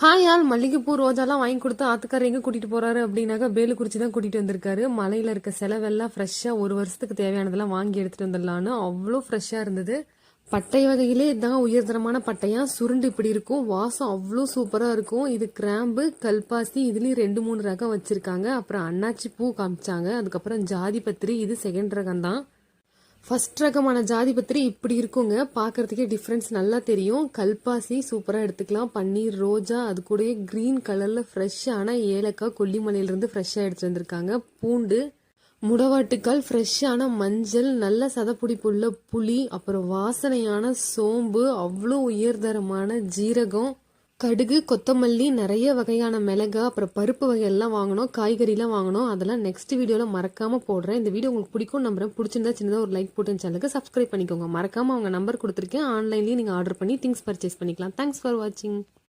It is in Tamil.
ஹாய் ஆல் மல்லிகைப்பூ ரோஜாலாம் வாங்கி கொடுத்து ஆத்துக்காரர் எங்கே கூட்டிகிட்டு போகிறாரு அப்படின்னாக்கா பேலுக்குறிச்சி தான் கூட்டிகிட்டு வந்திருக்காரு. மலையில் இருக்க செலவெல்லாம் ஃப்ரெஷ்ஷாக ஒரு வருஷத்துக்கு தேவையானதெல்லாம் வாங்கி எடுத்துகிட்டு வந்துடலான்னு அவ்வளோ ஃப்ரெஷ்ஷாக இருந்தது. பட்டை வகையிலே இதுதான் உயர்தரமான பட்டையா, சுருண்டு இப்படி இருக்கும், வாசம் அவ்வளோ சூப்பராக இருக்கும். இது கிராம்பு, கல்பாசி, இதுலேயும் 2-3 ரகம் வச்சுருக்காங்க. அப்புறம் அன்னாச்சி பூ காமிச்சாங்க. அதுக்கப்புறம் ஜாதி பத்திரி, இது செகண்ட் ரகம் தான். ஃபர்ஸ்ட் ரகமான ஜாதி பத்திரி இப்படி இருக்குங்க, பார்க்கறதுக்கே டிஃப்ரென்ஸ் நல்லா தெரியும். கல்பாசி சூப்பராக எடுத்துக்கலாம். பன்னீர், ரோஜா, அது கூடயே க்ரீன் கலரில் ஃப்ரெஷ்ஷான ஏலக்காய் கொல்லிமலையிலேருந்து ஃப்ரெஷ்ஷாக எடுத்துகிட்டு வந்திருக்காங்க. பூண்டு, முடவாட்டுக்கால், ஃப்ரெஷ்ஷான மஞ்சள், நல்ல சதப்புடிப்புள்ள புளி, அப்புறம் வாசனையான சோம்பு, அவ்வளோ உயர்தரமான ஜீரகம், கடுகு, கொத்தமல்லி, நிறைய வகையான மிளகா, அப்புறம் பருப்பு வகையெல்லாம் வாங்கணும், காய்கறிலாம் வாங்கணும். அதெல்லாம் நெக்ஸ்ட் வீடியோவில் மறக்காமல் போடுறேன். இந்த வீடியோ உங்களுக்கு பிடிக்கும் நம்புறேன். பிடிச்சிருந்தா சின்னதாக ஒரு லைக் போட்டு சேனலுக்கு சப்ஸ்கிரைப் பண்ணிக்கோங்க. மறக்காமல் அவங்க நம்பர் கொடுத்துருக்கேன். ஆன்லைன்லேயும் நீங்கள் ஆர்டர் பண்ணி திங்ஸ் பர்ச்சேஸ் பண்ணிக்கலாம். தேங்க்ஸ் ஃபார் வாட்சிங்.